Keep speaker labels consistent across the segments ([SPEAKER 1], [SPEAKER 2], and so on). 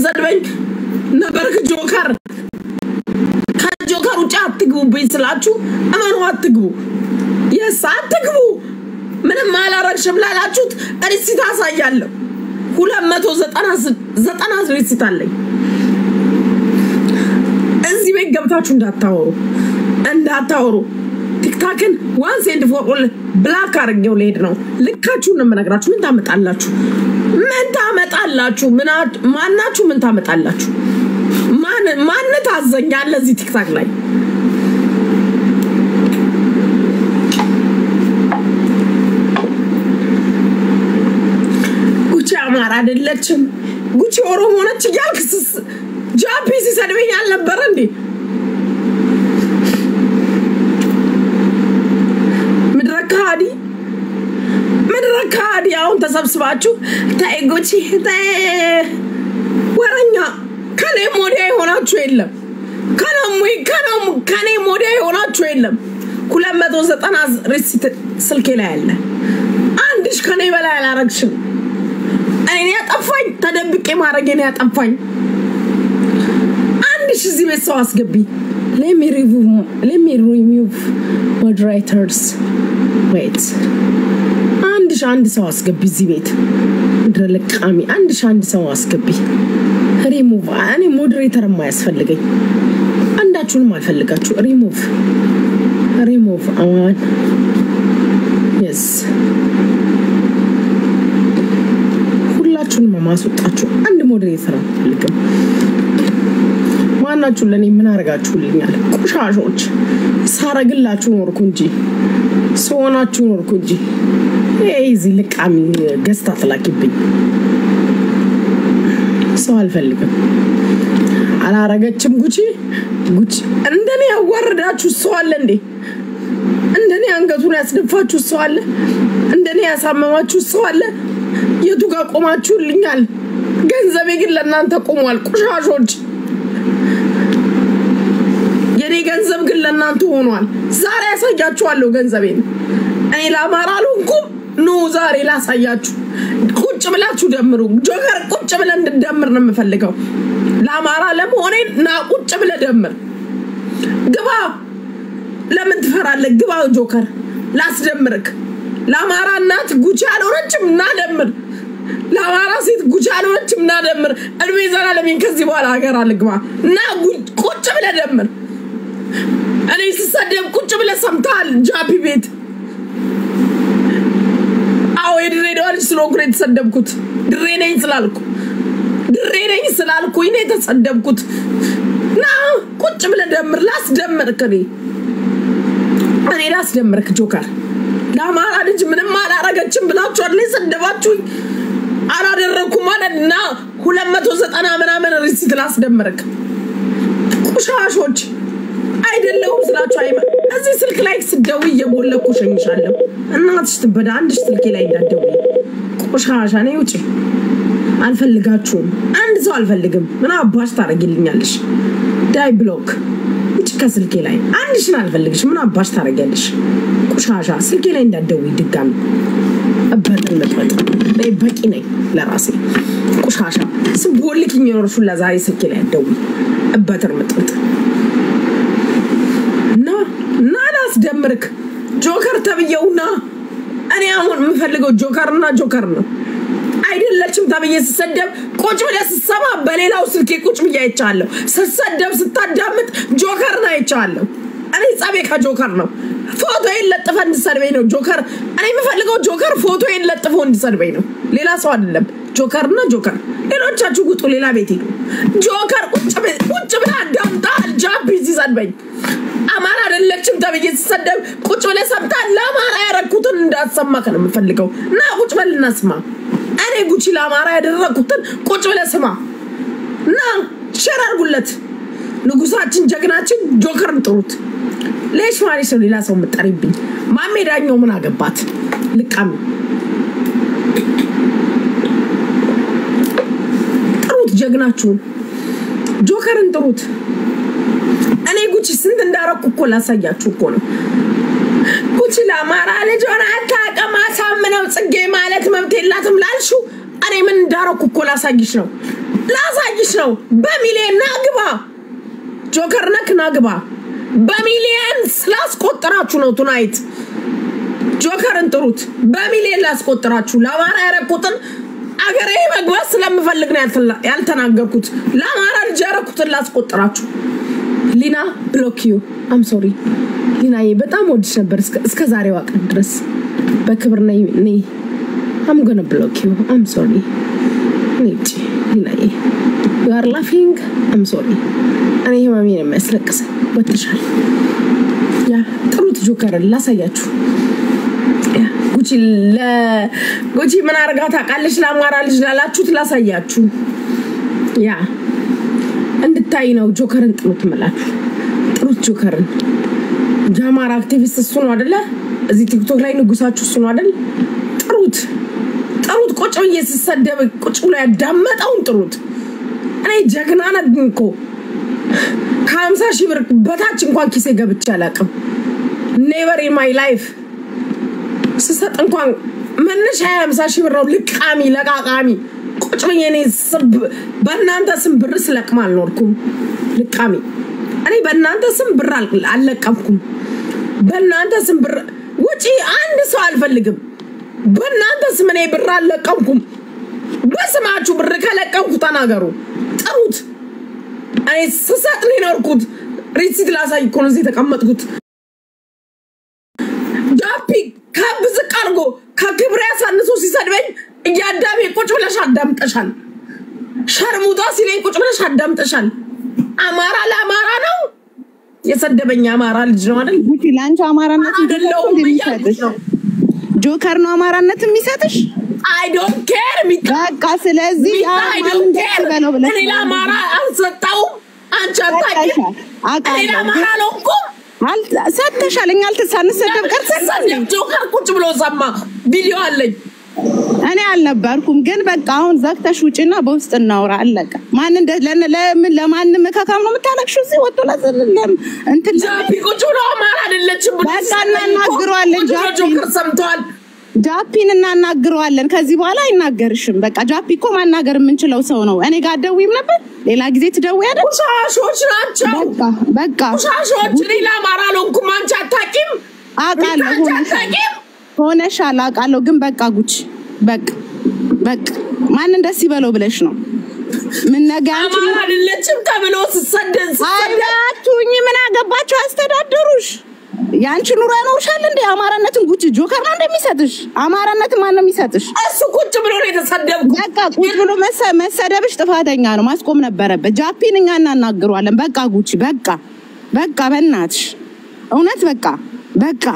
[SPEAKER 1] ስትሰድበኝ ነበርክ ጆከር ከጆከር ውጪ አትግቡብኝ ስላችሁ አማኑ አትግቡ የሳትግቡ ምንም አላረግሽም ላላችሁት ሪሲት አሳያለሁ 290 ሪሲት አለኝ እዚህ ቤት ገብታችሁ እንዳታወሩ ቲክታክን once and for all ብላክ አርገው ለሄድ ነው ልካችሁ ነው መነግራችሁ ምን ታመጣላችሁ ማናችሁ ምን ታመጣላችሁ ማን ታዘኛል ለዚህ ቲክታክ ላይ ጉቺ አማራ አይደለችም ጉቺ ኦሮሞ ነች ያልክስ ጃፒሲ ሰድበኝ አልነበረ እንዴ ምድረካዲ አሁን ተሰብስባችሁ ታይጎቺ ወረኛ ከኔ ሞዲያ ይሆናችሁ የለም ከኔ ሞዲያ ይሆናችሁ የለም 290 ሪሲት ስልኬ ላይ አለ አንድሽ ከኔ በላይ አላረግሽም እኔ ያጠፋኝ ተደብቄ ማረገኝ ያጠፋኝ አንድሽ እዚህ ቤት ሰው አስገቢ let me remove moderators wait አንድ ሰው አስገቢ እዚህ ቤት ድረለቃሚ አንድ ሰው አስገቢ ሪሙቭ እኔ ሞዴሬተር ማያስፈልገኝ አንዳችሁንም አልፈልጋችሁ ሪሙቭ አዋን yes ሁላችሁንም ማስወጣችሁ አንድ ሞዴሬተር አልፈልግም ማናችሁ ለኔ ምን አረጋችሁልኛል ቁሻሾች ሳረግላችሁ ኖርኩ እንጂ ሶናችሁ ኖርኩ እንጂ እዚህ ልቃሚ ገስታ ተላኪብኝ ሰው አልፈልግም አላረገችም ጉቺ እንደኔ ያዋረዳችሁ ሰው አለ እንዴ እንደኔ አንገቱን ያስደፋችሁ ሰው አለ እንደኔ ያሳመማችሁ ሰው አለ የቱ ጋር ቆማችሁልኛል ገንዘቤ ግን ለእናንተ ቆሟል ቁሻሾች የኔ ገንዘብ ግን ለእናንተ ሆኗል ዛሬ ያሳያችኋለሁ ገንዘቤን እኔ ለአማራ አልሆንኩም ኑ ዛሬ ላሳያችሁ ቁጭ ብላችሁ ደምሩ ጆከር ቁጭ ብለን እንድደምር ነው የምፈልገው ለአማራ ለመሆኔ ና ቁጭ ብለ ደምር ግባ ለምን ትፈራለህ ግባ ጆከር ላስደምርክ ለአማራ እናት ጉቺ አልሆነችም ና ደምር ለአማራ ሴት ጉቺ አልሆነችም ና ደምር እድሜ ዘላለሜን ከዚህ በኋላ ሀገር አልግባ ና ቁጭ ብለ ደምር እኔ ስሰደብ ቁጭ ብለ ሰምታል ጃፒ ቤት አው የድሬዳዋ ልጅ ስለሆንኩ የተሰደብኩት ድሬ ነኝ ስላልኩ እኔ የተሰደብኩት ና ቁጭ ብለ ደምር ላስደምርክ እኔ ላስደምርክ ጆከር ለአማራ ልጅ ምንም አላረገችም ብላችሁ አይደል ሰደባችሁኝ አላደረኩም ማለትና 290 ምናምን ሪሲት ላስደምርክ ቁሻሾች አይደለም ስላችሁ እዚህ ስልክ ላይ ስደው እየቦለኩ ሸኝሻለሁ እናትሽ ትበዳ አንድሽ ስልክ ላይ እንዳደው ቁሻሻ ነው ውጪ አልፈልጋችሁም አንድ ሰው አልፈልግም ምን አባሽ ታረጊልኛለሽ ዳይ ብሎክ እቺ ከስልክ ላይ አንድሽን አልፈልግሽ ምን አባሽ ታረጊያለሽ ቁሻሻ ስልክ ላይ እንዳደው ይድጋም አባተን መጥመጥ በቂ ነኝ ለራሴ ቁሻሻ ስቦልክኝ ነው ለዛሬ ስልክ ላይ እንዳደው አባተን መጥመጥ ደምርክ ጆከር ተብየውና እኔ አሁን የምፈልገው ጆከር ነው አይደለችም ተብየ ስሰደብ ቁጭ ብለህ ስሰማ በሌላው ስልኬ ቁጭ ብዬ አይቻለሁ ስሰደብ ስታዳምጥ ጆከር ነው አይቻለሁ እኔ ጻቤ ከጆከር ነው ፎቶ ይለጥፈ እንድሰድበኝ ነው ጆከር እኔ የምፈልገው ጆከር ፎቶ ይለጥፈ እንድሰድበኝ ነው ሌላ ሰው አይደለም ጆከርና ጆከር ሌሎቻችሁ ጉጡ ሌላ ቤት ሄዱ ጆከር ቁጭ ብለህ አዳምጣ ጃፒ ሲሰድበኝ አማራ አይደለችም ተብዬ ተሰደብ ቁጭ ብለ ሰምታ ለአማራ ያረኩትን እንዳሰማከ ነው የምፈልገው እና ቁጭ በልና ስማ እኔ ጉቺ ለአማራ ያደረኩትን ቁጭ ብለ ስማ እና ሸራርጉለት ንጉሳችን ጀግናችን ጆከርን ጥሩት ለሽ ማለት ነው ሌላ ሰው መጣሪብኝ ማሜዳኛው ምን አገባት ልቃም ጥሩት ጀግናችሁን ጆከርን ጥሩት እኔ ጉቺ ስንት እንዳረኩ እኮ ላሳያችሁ እኮ ነው ጉቺ ለአማራ ልጅ ሆነ አታቀማ ሳምነው ጽጌ ማለት መብት የላትም ላልሹ እኔ ምን እንዳረኩ እኮ ላሳይሽ ነው ልልሽ ነው በሚሊዮን ናግባ ጆከር ነክ ናግባ በሚሊዮን ስላስቆጠራችሁ ነው ቱናይት ጆከርን ጥሩት በሚሊዮን ላስቆጠራችሁ ለአማራ ያረኩትን አገሬ መግባት ስለምፈልግ ነው ያልተናገርኩት ለአማራ ልጅ ያረኩትን ላስቆጠራችሁ ሊና ብሎክ ዩ አም ሶሪ ሊናዬ በጣም ወድሽ ነበር እስከ ዛሬዋ ቀን ድረስ በክብር ነይ I'm gonna block you I'm sorry ኒጭ ሊናዬ you are laughing I'm sorry እኔ ማሚን መስለቅስ ወጥሻል ያ ጥሩት ጆከርን ላሳያችሁ ጉቺ ምን አርጋ ታቃለሽ ለአማራ ልጅ ላላችሁት ላሳያችሁ ያ እንድታይ ነው ጆከርን ጥሩት መላችሁ ጥሩት ጆከርን ጃማራ አክቲቪስት እሱ ነው አይደለ እዚህ ቲክቶክ ላይ ንጉሳችሁ እሱ ነው አይደል ጥሩት ቁጭ ብዬ ሲሰደብ ቁጭ ብሎ ያዳመጣውን ጥሩት እኔ ጀግና ነኝ እኮ ከ50 ሺህ ብር በታች እንኳን ኪሴ ገብቼ አላቅም never in my life ስሰጥ እንኳን መነሻ 50 ሺህ ብር ነው ልቃሚ ለቃቃሚ ቁጭ ብዬ እኔ በእናንተ ስም ብር ስለቅም አልኖርኩም ልቃሚ እኔ በእናንተ ስም ብር አልለቀምኩም በእናንተ ስም ብር ውጪ አንድ ሰው አልፈልግም በእናንተ ስም እኔ ብር አልለቀምኩም በስማችሁ ብር ከለቀምኩ ተናገሩ ጥሩት እኔ ስሰጥ ነው የኖርኩት ሪሲት ላሳይ እኮ ነው እዚህ ተቀመጥኩት ጃፒ ከብዝቅ አድርጎ ከክብር ያሳንሶ ሲሰድበኝ እያዳሜ ቁጭ ብለሽ አዳምጠሻል ሸርሙጣ ሲለኝ ቁጭ ብለሽ አዳምጠሻል አማራ ለአማራ ነው የሰደበኝ አማራ ልጅ ነው አይደል
[SPEAKER 2] ጉቺ ላንቺ አማራነት እንደሚሰጥሽ ጆከር ነው አማራነት የሚሰጥሽ
[SPEAKER 1] I don't care
[SPEAKER 2] በቃ ስለዚህ አማራን እንደተበለው ብለሽ
[SPEAKER 1] እኔ ለአማራ አልሰጣው አንቺ አታውቂም እኔ ለአማራ ነው እኮ ሰጥተሻል እኛ አልተሳንሰደብ ቀርተን ጆከር ቁጭ ብሎ ሰማ ቪዲዮ አለኝ እኔ አልነበርኩም ግን በቃ አሁን ዘክተሽ ውጪና በውስጥ እናውራ አለቀ ማን ለማን መካካም ነው የምታለቅሽው እዚህ ወጥቶ ለዘለም እንትን ጃፒ ቁጭ ብሎ አማራ አይደለችም በቃ እናናግረዋለን ጆከር ሰምቷል ጃፒን እናናግረዋለን ከዚህ በኋላ አይናገርሽም በቃ ጃፒ እኮ ማናገር የምንችለው ሰው ነው እኔ ጋር ደውይም ነበር ሌላ ጊዜ ትደውይ አይደል ሻሾች ናቸው በቃ ሻሾች ሌላ አማራ ነው እንኳን አንቺ አታቂም አቃለሁ ሆነሻል አቃለሁ ግን በቃ ጉቺ በቃ ማን እንደስ ይበለው ብለሽ ነው ምን ነገርሽ አማራ አይደለችም ተብሎ ሲሰደን አያቱኝ ምን አገባችሁ አስተዳደሩሽ ያንቺ ኑሮ ያኖርሻል እንዴ አማራነትን ጉቺ ጆከር ነው እንደሚሰጥሽ አማራነት ማን ነው የሚሰጥሽ እሱ ቁጭ ብሎ ነው የተሰደብኩ በቃ ቁጭ ብሎ መሰደብሽ ጥፋተኛ ነው ማስቆም ነበረበት ጃፒን እኛ እናናግረዋለን በቃ ጉቺ በቃ በእናትሽ እውነት በቃ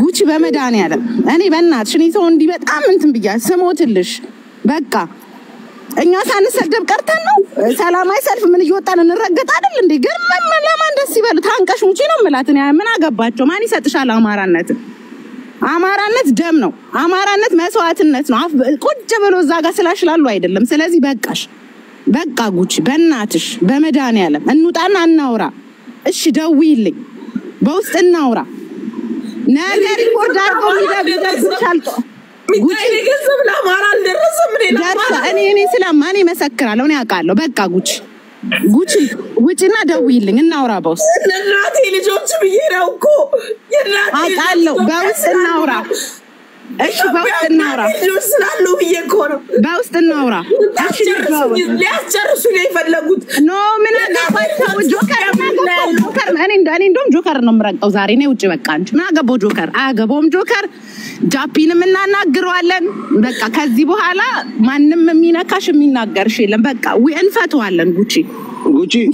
[SPEAKER 1] ጉቺ በመድኃኒዓለም እኔ በእናትሽ እኔ ሰው እንዲህ በጣም እንትን ብያ ስሞትልሽ በቃ እኛ ሳንሰደብ ቀርተን ነው ሰላማዊ ሰልፍ ምን እየወጣን እንረገጥ አይደል እንዴ ግን ለማን ደስ ይበል ታንቀሽ ሙጪ ነው ማለት ነው ምን አገባቸው ማን ይሰጥሻል አማራነት ደም ነው አማራነት መስዋዕትነት ነው ቁጭ ብሎ እዛ ጋር ስላሽላሉ አይደለም ስለዚህ በቃ ጉቺ በእናትሽ በመድኃኒዓለም እንውጣና እናውራ እሺ ደውይልኝ በውስጥ እናውራ ነገር ሪፖርት አድርጎ ይደብሻል ጉቺ ገንዘብ ለአማራ አልደረሰም እኔ ስለማን ይመሰክራለሁ እኔ አውቃለሁ በቃ ጉቺ ውጪና ደውይልኝ እናውራ በውስጥ እናቴ ልጆች ብዬራው እኮ አውቃለሁ በውስጥ እናውራ እሺ በውስጥ እናውራ ልጆች ስላሉ ብዬ እኮ ነው በውስጥ እናውራ እሺ ሊያስጨርሱ ነው የፈለጉት ኖ ምን አገባቸው ጆከር እኔ እንደውም ጆከር ነው የምረቀው ዛሬ ነው ውጪ በቃ አንቺ ምን አገባው ጆከር አያገባውም ጆከር ጃፒንም እናናግረዋለን በቃ ከዚህ በኋላ ማንንም የሚነካሽ የሚናገርሽ የለም በቃ እንፈተዋለን ጉቺ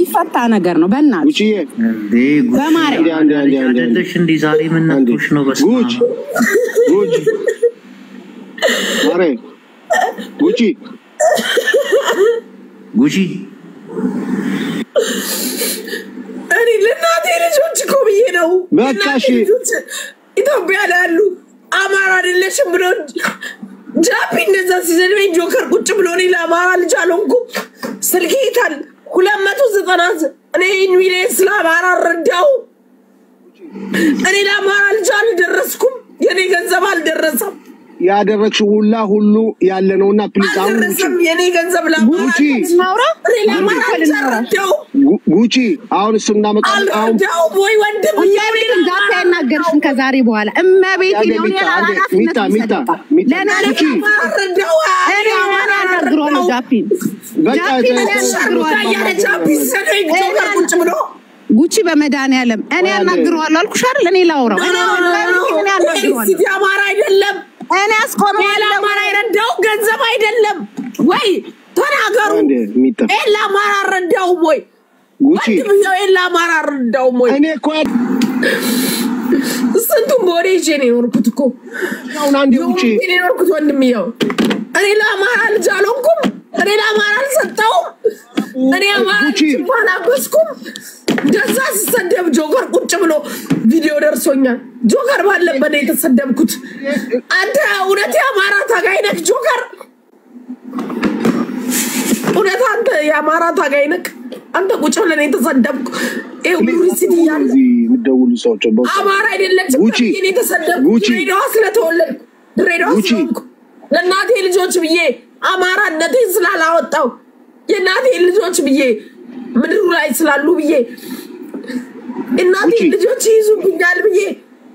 [SPEAKER 1] ይፈታ ነገር ነው በእናትሽ ጉቺ በማርያም አይደለሽ እንዴ ዛሬ ምን ነክቶሽ ነው በስማም አሬ ጉቺ እኔ ለናቴ ልጆች እኮ ብዬ ነው በቃ እሺ ኢትዮጵያ ላይ ያሉ አማራ አይደለሽም ብሎ ጃፒ እንደዛ ሲዘልበኝ ጆከር ቁጭ ብሎ እኔ ለአማራ ልጅ አልሆንኩ ስልኬ ይታል 290 እኔ ሚሊዮን ስለአማራ ረዳው እኔ ለአማራ ልጅ አልደረስኩም የኔ ገንዘብ አልደረሰም ያደረግሽው ሁሉ ያለ ነውና ፕሊዝ አሁን የኔ ገንዘብ ለአማራ ለማራ ተረዳው
[SPEAKER 3] ጉቺ አሁን እሱ እናመጣለን አሁን
[SPEAKER 1] ወይ ወንድም
[SPEAKER 2] ዛት ያናገርሽን ከዛሬ በኋላ እመቤቴ ነው
[SPEAKER 3] ሚታ
[SPEAKER 2] ለናለች
[SPEAKER 1] ተረዳው
[SPEAKER 2] ያናግሯል ጃፒን ጉቺ በመድኃኒዓለም እኔ ያናግረዋለሁ አልኩሽ አይደል እኔ ላውራው እኔ
[SPEAKER 1] አማራ አይደለም
[SPEAKER 2] እኔ አስቆመዋለሁ
[SPEAKER 1] አማራ አይረዳው ገንዘብ አይደለም ወይ ተናገሩ ኤላ አማራ ረዳው ወይ ጉቺ ኤላ አማራ ረዳው ወይ
[SPEAKER 3] እኔ እኮ
[SPEAKER 1] ስንቱን ቦሬ ጄኔ ወርኩት እኮ
[SPEAKER 3] አሁን አንዴ ጉቺ
[SPEAKER 1] እኔ ወርኩት ወንድምየው እኔ ለአማራ ልጅ አልሆንኩም እኔ ለአማራ አልሰጠውም እኔ አማራ ባላጎስኩም ደዛ ሲሰደብ ጆከር ቁጭ ብሎ ቪዲዮ ደርሶኛል ጆከር ባለበት የተሰደብኩት አንተ እውነት የአማራ ታጋይ ነህ ጆከር እውነት አንተ የአማራ ታጋይ ነህ አንተ ቁጭ ብለህ የተሰደብኩ ሪሲት ያለ
[SPEAKER 3] ምደውሉ ሰዎች
[SPEAKER 1] አማራ አይደለችም እኔ የተሰደብኩ ድሬዳዋ ስለተወለድኩ ድሬዳዋ ስለሆንኩ ለእናቴ ልጆች ብዬ አማራነቴን ስላላወጣው የእናቴ ልጆች ብዬ ምድሩ ላይ ስላሉ ብዬ እናቴ ልጆች ይዙብኛል ብዬ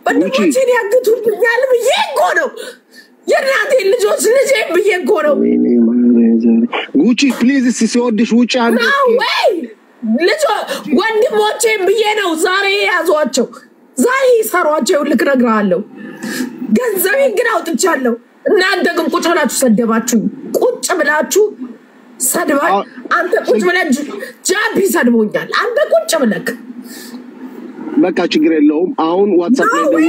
[SPEAKER 1] ወንድሞቼን ያግቱብኛል ብዬ እኮ ነው የእናቴ ልጆች ልጄ ብዬ እኮ ነው
[SPEAKER 3] ጉቺ ፕሊዝ ሲወድሽ ውጪ አንዴ
[SPEAKER 1] ወይ ልጆ ወንድሞቼን ብዬ ነው ዛሬ ያዟቸው ዛሬ ይሰሯቸው ልክነግራለሁ ገንዘቤን ግን አውጥቻለሁ እናንተ ግን ቁጭ ብላችሁ ሰደባችሁ ቁጭ ብላችሁ ሰድባ አንተ ቁጭ ብለህ ጃቢ ሰድቦኛል አንተ ቁጭ ብለህ
[SPEAKER 3] በቃ ችግር የለውም አሁን ዋትስአፕ ላይ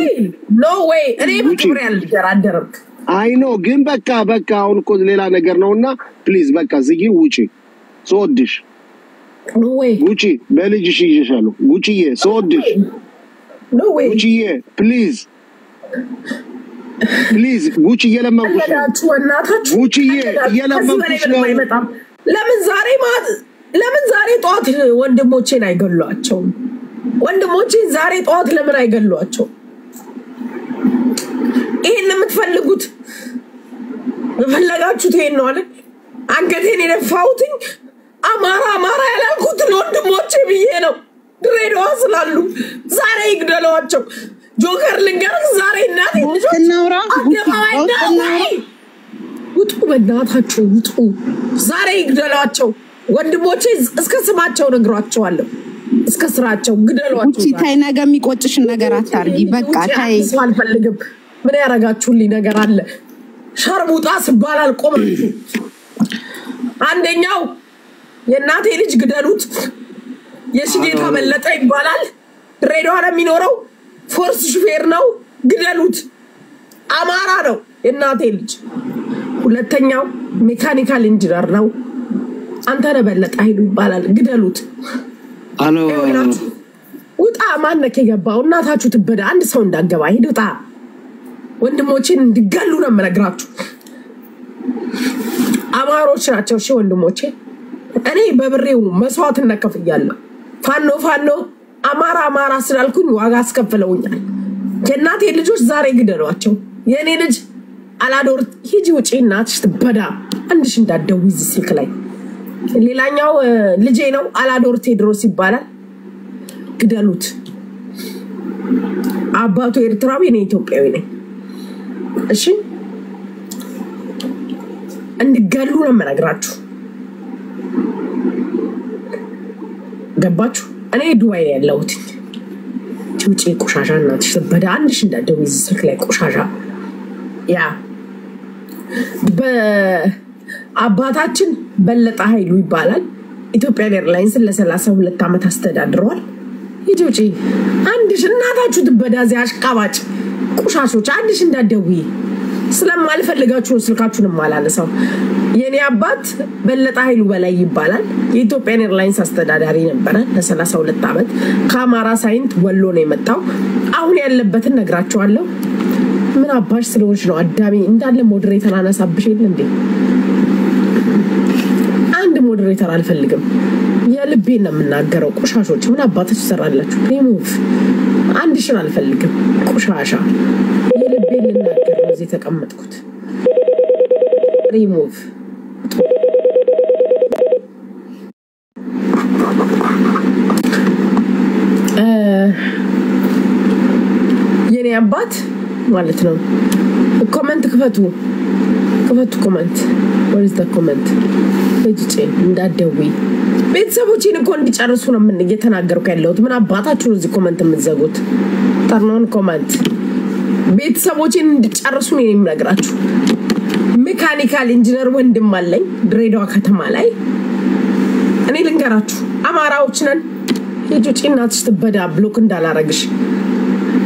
[SPEAKER 1] ኖ ዌይ እኔ ብትብር ያልደራደርክ
[SPEAKER 3] አይ ኖ ግን በቃ አሁን እኮ ሌላ ነገር ነውና ፕሊዝ በቃ ዝጊ ውጪ ሶድሽ
[SPEAKER 1] ኖ ዌይ
[SPEAKER 3] ጉቺ በልጅሽ ይዤሻለሁ ጉቺዬ ሶድሽ
[SPEAKER 1] ኖ ዌይ
[SPEAKER 3] ጉቺዬ ፕሊዝ የለመንኩሽ ነው ጉቺዬ የለመንኩሽ ነው
[SPEAKER 1] ለምን ዛሬ ጧት ወንድሞቼን አይገሏቸው ወንድሞቼን ዛሬ ጧት ለምን አይገሏቸው ይሄን የምትፈልጉት በፈለጋችሁት ይሄን ነው አይደል አንገቴን የደፋሁትኝ አማራ ያላልኩት ለወንድሞቼ ብዬ ነው ድሬዳዋ ስላሉ ዛሬ ይግደሏቸው ጆከር ልንገርህ ዛሬ እናቴ ልጆች ውጡ በእናታችሁ ውጡ ዛሬ ይግደሏቸው ወንድሞቼ እስከ ስማቸው ነግሯቸዋለሁ እስከ ስራቸው ግደሏቸው
[SPEAKER 2] ጉቺ ታይ ነገ የሚቆጭሽን ነገር አታርጊ በቃ ታይ
[SPEAKER 1] አልፈልግም ምን ያረጋችሁልኝ ነገር አለ ሸርሙጣ ሲባል አልቆማችሁ አንደኛው የእናቴ ልጅ ግደሉት የሽጌታ በለጠ ይባላል ድሬዳዋ ነው የሚኖረው ፎርስ ሹፌር ነው ግደሉት አማራ ነው የእናቴ ልጅ ሁለተኛው ሜካኒካል ኢንጂነር ነው አንተ ነህ በለጠ ኃይሉ ይባላል ግደሉት
[SPEAKER 4] አሎ
[SPEAKER 1] ውጣ ማነከ የገባው እናታችሁ ትበዳ አንድ ሰው እንዳገባ ሂድ ውጣ ወንድሞቼን እንዲገሉ ነው የምነግራችሁ አማሮች ናቸው እሺ ወንድሞቼ እኔ በብሬው መስዋዕትነት ከፍያለሁ ፋኖ አማራ ስላልኩኝ ዋጋ አስከፍለውኛል የእናቴ ልጆች ዛሬ ግደሏቸው የኔ ልጅ አላዶር ሂጂ ውጪ እናትሽ ትበዳ አንድሽ እንዳትደውይ ስልክ ላይ ሌላኛው ልጄ ነው አላዶር ቴድሮስ ይባላል ግደሉት አባቱ ኤርትራዊ ነው ኢትዮጵያዊ ነው እሺ እንዲገሉ ነው የምነግራችሁ ገባችሁ እኔ ዱባይ ላይ ያለሁት ውጪ ቆሻሻ እናትሽ ትበዳ አንድሽ እንዳትደውይ ስልክ ላይ ቆሻሻ ያ በአባታችን በለጠ ኃይሉ ይባላል ኢትዮጵያን ኤርላይንስ ለ32 ዓመት አስተዳድሯል ይጆጪ አንድሽ እናታችሁ ትበዳ ዚያሽ ቃባጭ ቆሻሾች አንድሽ እንዳትደውይ ስለማልፈልጋችሁ ስልካችሁን ማላነሳው የኔ አባት በለጠ ኃይሉ በላይ ይባላል የኢትዮጵያን ኤርላይንስ አስተዳዳሪ ነበር ለ32 ዓመት ከአማራ ሳይንት ወሎ ነው የመጣው አሁን ያለበትን ነግራችኋለሁ ምን አባሽ ስለሆንሽ ነው አዳሚ እንዳለ ሞዴሬተር አነሳብሽ የለ እንዴ አንድ ሞዴሬተር አልፈልግም የልቤን ነው የምናገረው ቆሻሾች ምን አባታችሁ ሰራላችሁ ሪሙቭ አንድሽን አልፈልግም ቆሻሻ የልቤን ልናገር ነው እዚህ ተቀመጥኩት ሪሙቭ ለመግባት ማለት ነው ኮሜንት ክፈቱ ኮሜንት what is the comment እጅ እንዳደውይ ቤተሰቦቼን እኮ እንዲጨርሱ ነው ምን እየተናገርኩ ያለሁት ምን አባታችሁ እዚህ ኮሜንት የምትዘጉት ተርኖን ኮሜንት ቤተሰቦቼን እንዲጨርሱ ነው የምነግራችሁ ሜካኒካል ኢንጂነር ወንድም አለኝ ድሬዳዋ ከተማ ላይ እኔ ልንገራችሁ አማራዎች ነን የጆጪ እናትሽ ትበዳ ብሎክ እንዳላረግሽ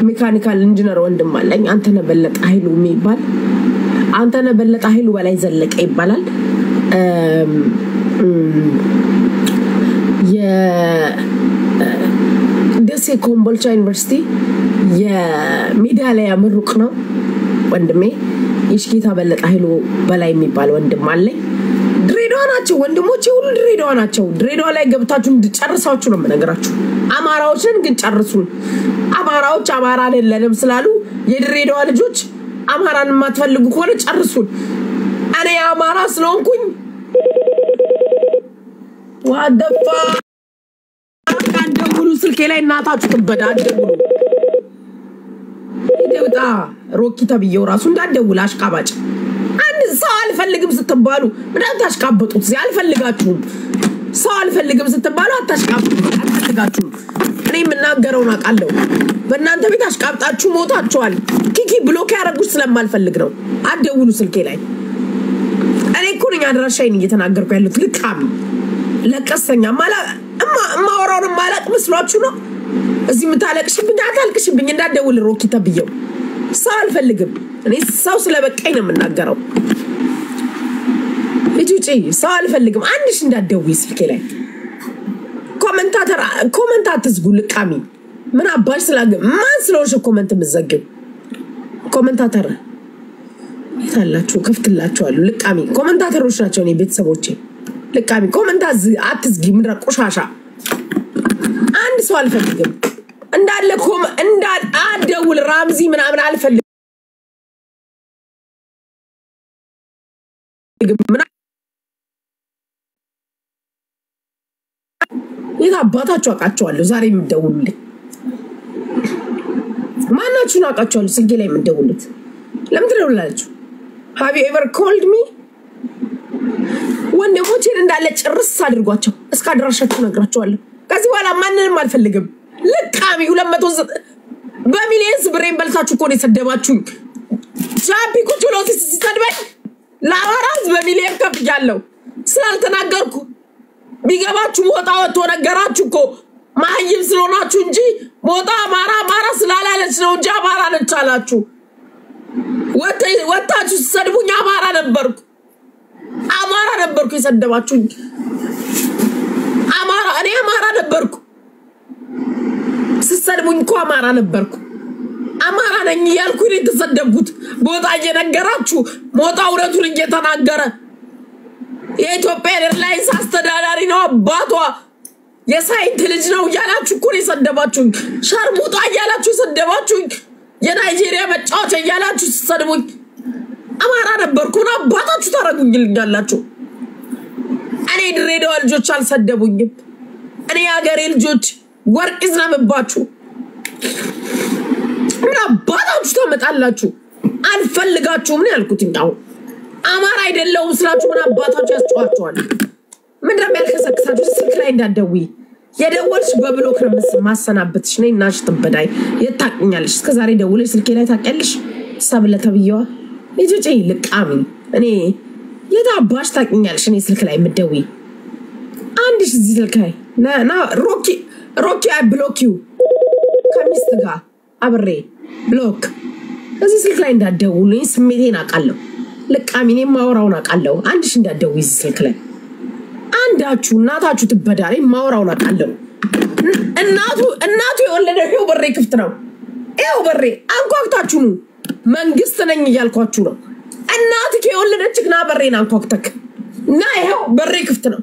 [SPEAKER 1] ሜካኒካል ኢንጂነር ወንድም አለኝ አንተነህ በለጠ ኃይሉ የሚባል አንተነህ በለጠ ኃይሉ በላይ ዘለቀ ይባላል የደሴ ኮምቦልቻ ዩኒቨርሲቲ የሜዳሊያ ምሩቅ ነው ወንድሜ የሽኪታ በለጠ ኃይሉ በላይ የሚባል ወንድም አለኝ ድሬዳዋ ናቸው ወንድሞቼ ሁሉ ድሬዳዋ ናቸው ድሬዳዋ ላይ ገብታችሁ እንድጨርሳችሁ ነው የምነግራችሁ አማራዎችን ግን ጨርሱን አማራዎች አማራ አይደለም ስላሉ የድሬዳዋ ልጆች አማራን ማትፈልጉ ከሆነ ጨርሱን እኔ አማራ ስለሆንኩኝ ዋደፋ አንደውሉ ስልኬ ላይ እናታችሁ ትበዳደሉ ይደውጣ ሮኪ ተብየው ራሱ እንዳደውል አሽቃባጭ አንድ ሰው አልፈልግም ስትባሉ ምንድነው ታሽቃበጡት እዚህ አልፈልጋችሁም ሰው አልፈልግም ስትባሉ አታሽቃበጡ እኔ የምናገረውን አቃለው በእናንተ ቤት አሽቃብጣችሁ ሞታችኋል ኪኪ ብሎክ ያረጉሽ ስለማልፈልግ ነው አደውሉ ስልኬ ላይ እኔ እኮ ነኝ አድራሻዬን እየተናገርኩ ያለሁት ልካም ለቀሰኛ ማወራውን ማላቅ መስሏችሁ ነው እዚህ ምታለቅሽብኝ አታልቅሽብኝ እንዳደውል ሮኪ ተብየው ሰው አልፈልግም እኔ ሰው ስለበቀኝ ነው የምናገረው እጁጪ ሰው አልፈልግም አንድሽ እንዳደውይ ስልኬ ላይ ኮሜንት አትዝጉ ልቃሚ ምን አባሽ ስላገ ማን ስለሆንሽ ኮሜንት ምዘግብ ኮሜንታተር ይታላችሁ ከፍትላችኋለሁ ልቃሚ ኮሜንታተሮች ናቸው እኔ ቤተሰቦቼ ልቃሚ ኮሜንት አትዝጊ ምድረ ቆሻሻ አንድ ሰው አልፈልግም እንዳለ አደውል ራምዚ ምናምን አልፈልግም አባታችሁ አቃቸዋለሁ ዛሬ የምደውልልኝ ማናችሁን አቃቸዋለሁ ስልኬ ላይ የምደውልት ለምን ትደውላላችሁ have you ever called me ወንድሞቼን እንዳለ ጭርስ አድርጓቸው እስከ አድራሻችሁ ነግራቸዋለሁ ከዚህ በኋላ ማንንም አልፈልግም ልቃሚ 200 በሚሊየንስ ብሬን በልታችሁ እኮ ነው የሰደባችሁኝ ጃፒ ቁጭ ብሎ ሲሰድበኝ ለአራዝ በሚሊየን ከፍያለሁ ስላልተናገርኩ ቢገባችሁ ሞጣ ወጥቶ ነገራችሁ እኮ ማይም ስለሆናችሁ እንጂ ሞጣ አማራ ስላላለች ነው እንጂ አማራ ነች አላችሁ ወጣችሁ ሲሰድቡኝ አማራ ነበርኩ የሰደባችሁኝ እኔ አማራ ነበርኩ ሲሰድቡኝ እኮ አማራ ነበርኩ አማራ ነኝ ያልኩ እኔ ተሰደብኩት ሞጣ እየነገራችሁ ሞጣ እውነቱን እየተናገረ የኢትዮጵያ ኤርላይንስ አስተዳዳሪ ነው አባቷ የሳይንት ልጅ ነው ያላችሁ እኮ የሰደባችሁኝ ሸርሙጣ ያላችሁ ሰደባችሁኝ የናይጄሪያ መጫወቻ ያላችሁ ሰደቡኝ አማራ ነበርኩና አባታችሁ ታረጉኝልኛላችሁ እኔ ድሬዳዋ ልጆች አልሰደቡኝም እኔ ያገሬ ልጆች ወርቅ ይዝናምባችሁ ምን አባታችሁ ተመጣላችሁ አልፈልጋችሁም ነው ያልኩት እንታው አማራ አይደለም ስላችሁ ምን አባታችሁ ያስጨዋችኋል ምን እንደሚያልከሰክሳችሁ ስልክ ላይ እንዳትደውይ የደወልሽ በብሎክ ነው ማሰናበትሽ ነኝ እናሽ ተበዳይ የታቅኛለሽ እስከዛሬ ደውለሽ ስልኬ ላይ ታቀልሽ ሰብለ ተብየዋ ልጅጪ ልቃሚ እኔ የታባሽ ታቅኛለሽ እኔ ስልክ ላይ ምትደውይ አንድሽ እዚህ ስልክ ላይ ና ሮኪ አይ ብሎክ ዩ ከሚስት ጋር አብሬ ብሎክ እዚህ ስልክ ላይ እንዳትደውልኝ ስሜቴን አቃለሁ ልቃሚ እኔ ማወራውን አቃለሁ አንድሽ እንዳትደውይ ስልክ ላይ አንዳችሁ እናታችሁ ትበዳሪ ማወራውን አቃለሁ እናቱ የወለደው ይሄው በሬ ክፍት ነው ይሄው በሬ አንኳክታችሁ ነው መንግስት ነኝ እያልኳችሁ ነው እናትህ የወለደችና በሬን አንኳክተክ እና ይሄው በሬ ክፍት ነው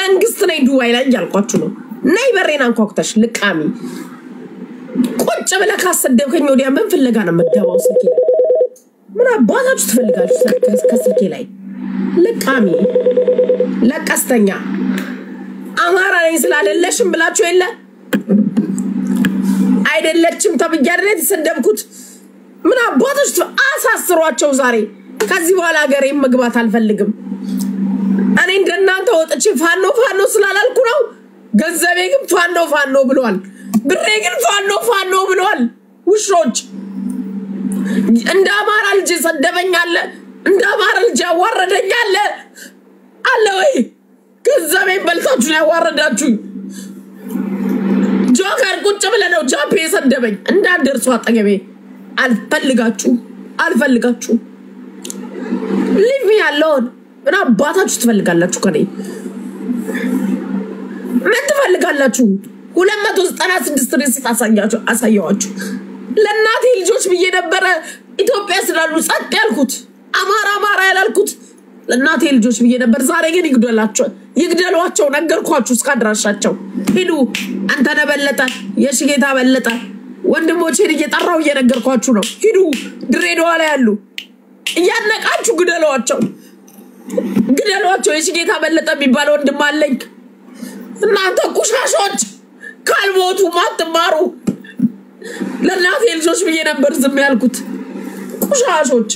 [SPEAKER 1] መንግስት ነኝ ዱባይ ላይ እያልኳችሁ ነው ነይ በሬን አንኳክተሽ ልቃሚ ቁጭ ብለህ ካሰደብከኝ ወዲያ ምን ፍለጋ ነው መደባው ስልኬ ምን አባታችሁ ትፈልጋችሁ ከስልኬ ላይ ልቃሚ ለቀስተኛ አማራ ነኝ ስላለለሽም ብላችሁ የለ አይደለችም ተብያለች ተሰደብኩት ምን አባቶች አሳስሯቸው ዛሬ ከዚህ በኋላ ሀገሬ መግባት አልፈልግም እኔ እንደናንተ ወጥቼ ፋኖ ስላላልኩ ነው ገንዘቤ ግን ፋኖ ብሏል ብሬ ግን ፋኖ ብሏል ውሾች እንደ አማራ ልጅ ሰደበኛለ እንደ አማራ ልጅ ያዋረደኛለ አለ ወይ ገንዘቤ በልታችሁ ያዋረዳችሁ ጆከር ቁጭ ብለ ነው ጃፒ ሰደበኝ እንዳደርሱ አጠገቤ አልፈልጋችሁ leave me alone እና አባታችሁ ትፈልጋላችሁ ከኔ ምን ትፈልጋላችሁ 296 ሪሲት አሳያችሁ ለናቴ ልጆች ብዬ ነበር ኢትዮጵያ ስላሉ ጸጥ ያልኩት አማራ ያላልኩት ለናቴ ልጆች ብዬ ነበር ዛሬ ግን ይግደሏቸው ነገርኳችሁ እስካድራሻቸው ሄዱ አንተ ነበለጠ የሽጌታ በለጠ ወንድሞቼን እየጠራው እየነገርኳችሁ ነው ሄዱ ድሬዳዋ ላይ ያሉ ያነቃችሁ ግደሏቸው የሽጌታ በለጠ የሚባል ወንድም አለኝ እናንተ ቁሻሾች ካልሞቱ ማትማሩ ለናቴ ልጆች ብዬ ነበር ዝም ያልኩት ቁሻሾች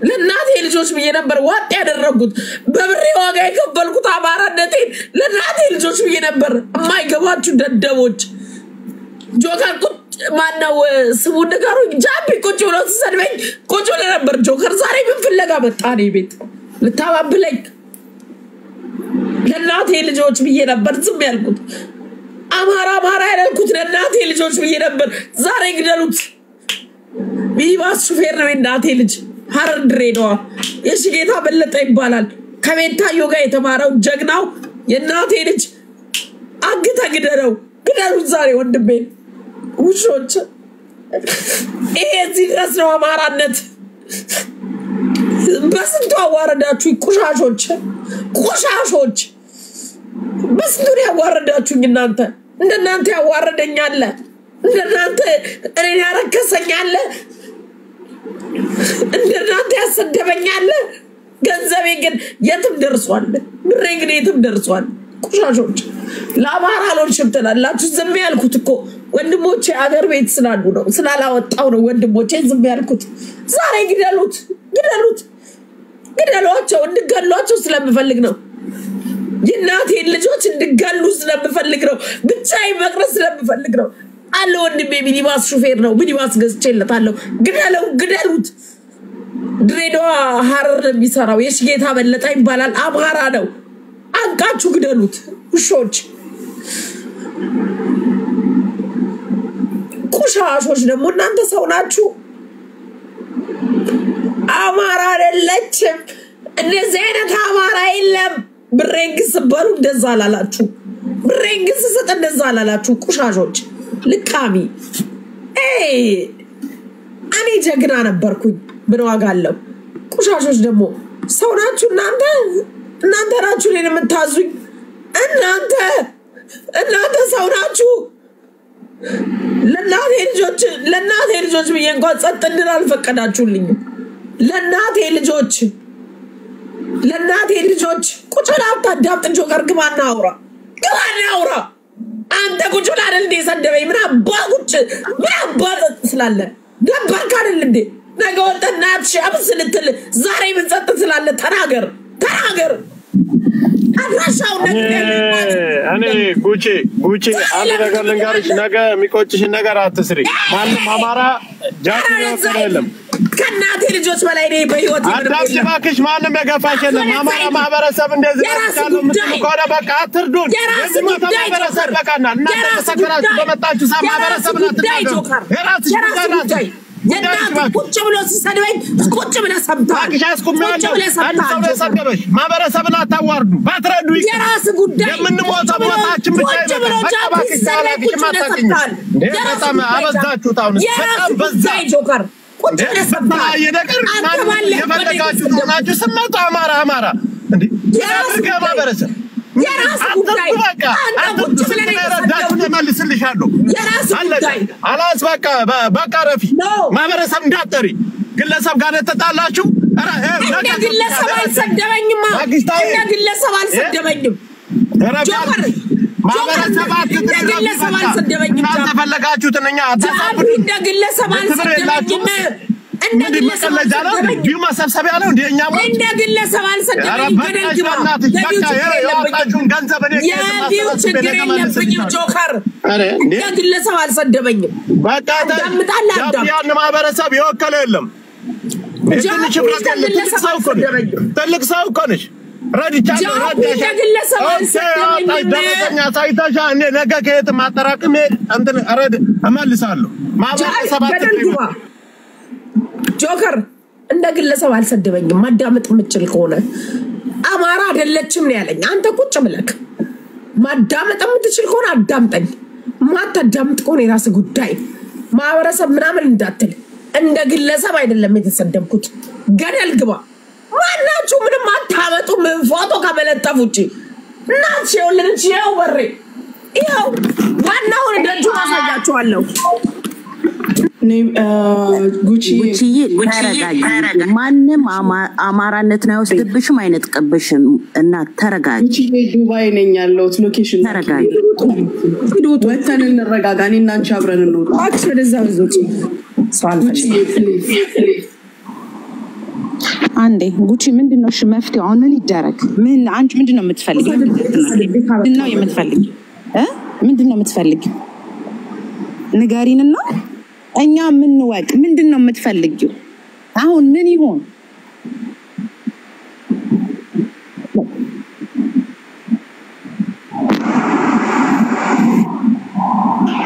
[SPEAKER 1] ለናቴ ልጆች ብዬ ነበር ዋጥ ያደረጉት በብሬ ዋጋ የከፈልኩት አማራነቴን ለናቴ ልጆች ብዬ ነበር የማይገባችሁ ደደቦች ጆከር ማነው ስሙ ንገሩኝ ጃፒ ቁጭ ብሎ ተሰድበኝ ቁጭ ብሎ ነበር ጆከር ዛሬ ምን ፍለጋ መጣ እኔ ቤት ልታባብለኝ ለናቴ ልጆች ብዬ ነበር ዝም ያልኩት አማራ ያልኩት ለናቴ ልጆች ብዬ ነበር ዛሬ ግደሉት ሚኒባስ ሹፌር ነው እናቴ ልጅ ሐረር ድሬዳዋ የሽጌታ በለጠ ይባላል ከቤታዮ ጋር የተማረው ጀግናው የናቴ ልጅ አግታ ግደሉት ዛሬ ወንድሜ ውሾች ይሄ እዚህ ድረስ ነው አማራነት በስንቱ አዋረዳችሁ ቁሻሾች በስንቱ ያዋረዳችሁኝ እናንተ እንደናንተ ያዋረደኛለ እንደናንተ እኔን ያረከሰኛለ እንደናንተ ያሰደበኛለ ገንዘቤ ግን የትም ደርሷል ብሬ ግን የትም ደርሷል ቁሻሾች ለአማራ አልሆንሽም ትላላችሁ ዝም ያልኩት እኮ ወንድሞቼ አገር ቤት ስላሉ ነው ስላላወጣው ነው ወንድሞቼ ዝም ያልኩት ዛሬ ግደሏቸው እንድገሏቸው ስለምፈልግ ነው የናቴ ልጆች እንድገሉ ስለምፈልግ ነው ብቻዬ መቅረስ ስለምፈልግ ነው አለ ወንድሜ ሚኒባስ ሹፌር ነው ሚኒባስ ገዝቼለታለሁ ግደሉት ድሬዳዋ ሐረር የሚሰራው የሽጌታ በለጠ ይባላል አማራ ነው አንቃችሁ ግደሉት ውሾች ቁሻሾች ደግሞ እናንተ ሰው ናችሁ አማራ አይደለችም እንደዚህ አይነት አማራ የለም ብሬንግስ በሉ እንደዛ አላላችሁ ብሬንግስ ሰጠ እንደዛ አላላችሁ ቁሻሾች ልቃሚ እኔ ጀግና ነበርኩኝ ብንዋጋለው ቁሻሾች ደግሞ ሰው ናችሁ እናንተ ናችሁ ለኔ የምታዙኝ እናንተ ሰው ናችሁ ለናቴ ልጆች ብዬ እንኳን ጸጥ እንድል አልፈቀዳችሁልኝ ለናቴ ልጆች ቁጭ ብላ አታዳምጥ ጆከር ግባና አውራ አንተ ቁጭ ብላ አይደል እንደ ሰደበኝ ምን አባ ስላለ ደበርክ አይደል እንዴ ነገ ወጥተናት ሻብስ ልትል ዛሬ ምን ጸጥ ስላለ ተናገር አድራሻው
[SPEAKER 4] እኔ ጉቺ አንድ ነገር ልንገርሽ ነገ የሚቆጭሽን ነገር አትስሪ ማንም አማራ ጃቲ ነው
[SPEAKER 1] ከናቴ ልጆች በላይ ነው በህይወት
[SPEAKER 4] አዳምጥባክሽ ማንም የገፋሽ የለም አማራ ማህበረሰብ እንደዚህ ያለው ምትቆራ በቃ አትርዱን የዚህ ማህበረሰብ በቃና እናንተ ተሰከራችሁ በመጣችሁ ማህበረሰብ ናችሁ የራስሽ ጉዳይ የናት ቁጭ ብሎ ሲሰድበኝ ቁጭ ብለ ሰምታል አክሻስኩም ያለው አንተ ሰደበሽ ማህበረሰብን አታዋርዱ ባትረዱ የራስ ጉዳይ የምንሞተው ሞታችን ብቻ ይበቃል በቃ ባክሳላችሁ ማታቀኝ በጣም አበዛችሁት አሁን በጣም በዛ ጆከር ቁጭ ብለ ሰምታል የነገር ማን የፈለጋችሁ ናችሁ ስመጣ አማራ እንዴ ያርጋ ማህበረሰብ የራስ ጉዳይ አንተ ቁጭ ብለ መልስልሻለሁ የራስ ጉዳይ አላስ በቃ ረፊ ማህበረሰብ እንዳጠሪ ግለሰብ ጋር ተጣላችሁ እኔ ግለሰብ አልሰደበኝም ጆከር ማበረሰባት
[SPEAKER 1] ግለሰብ አልሰደበኝም።
[SPEAKER 4] ተፈለጋችሁት እኛ
[SPEAKER 1] ጃፒ እንደ ግለሰብ አልሰደበኝም። እንደ ግለሰብ አልሰደበኝም።
[SPEAKER 4] ቢዩ መሰብሰቢያ ነው እንደኛ
[SPEAKER 1] እንደ ግለሰብ አልሰደበኝም። ገደል ግባ። የቢዩ ችግር የለብኝም ጆከር። እንደ ግለሰብ አልሰደበኝም።
[SPEAKER 4] በቃ ያን ማበረሰብ ይወከለ የለም። ትልቅ ሰው እኮ ነሽ። ረድቻለሁ
[SPEAKER 1] ግለሰብ አልሰደበኝም።
[SPEAKER 4] ሳይታሻ እኔ ነገ ከየት ማጠራቅም እንትን ረድ እመልሳለሁ። ማበረሰባት
[SPEAKER 1] ጆከር እንደ ግለሰብ አልሰደበኝም። ማዳመጥ የምችል ከሆነ አማራ አይደለችም ነው ያለኝ። አንተ ቁጭ ብለክ ማዳመጥ የምትችል ከሆነ አዳምጠኝ። ማታዳምጥ ከሆነ የራስህ ጉዳይ። ማህበረሰብ ምናምን እንዳትል። እንደ ግለሰብ አይደለም የተሰደብኩት። ገደል ግባ። ማናችሁ ምንም አታመጡ። ምን ፎቶ ከመለጠፍ ውጪ እናት የወለደች ያው በሬ ይኸው ዋናውን ደጁ አሳያችኋለሁ።
[SPEAKER 5] ጉቺ ተረጋጊ። ማንም አማራነትን አይወስድብሽም አይነጥቅብሽም እና ተረጋጊ።
[SPEAKER 2] ጉቺ ዱባይ ነኝ ያለሁት ሎኬሽን
[SPEAKER 5] ተረጋጊ።
[SPEAKER 2] ወተን እንረጋጋ። እኔና አንቺ አብረን እንውጣ።
[SPEAKER 1] አክሽ ወደዛ ወዞች
[SPEAKER 2] ጉቺ
[SPEAKER 6] አንዴ ጉቺ ምንድነው እሺ መፍትሄው? አሁን ምን ይደረግ? ምን አንቺ ምንድነው የምትፈልጊው? ምንድነው የምትፈልጊው? ምንድነው የምትፈልጊው? ንገሪንና እኛ ምን ወቅ ምንድነው የምትፈልጊው? አሁን ምን ይሆን?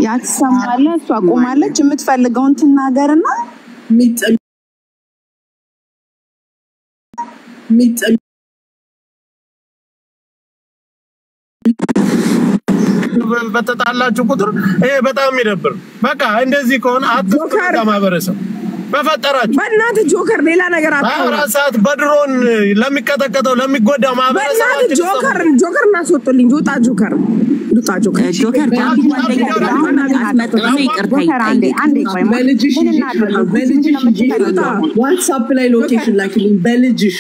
[SPEAKER 6] ያትሰማለ እሷ ቆማለች። የምትፈልገውን ትናገርና
[SPEAKER 4] በተጣላችሁ ቁጥር ይሄ በጣም ይደብር። በቃ እንደዚህ ከሆነ አትፈቀደ ማበረሰብ በፈጠራችሁ
[SPEAKER 1] በእናት ጆከር ሌላ ነገር አታውራ።
[SPEAKER 4] ሰዓት በድሮን ለሚቀጠቀጠው ለሚጎዳ ማበረሰብ
[SPEAKER 1] ጆከር እናስወጡልኝ። ጆታ ጆከር
[SPEAKER 2] ዋትስአፕ ላይ ሎኬሽን ላኪልኝ በልጅሽ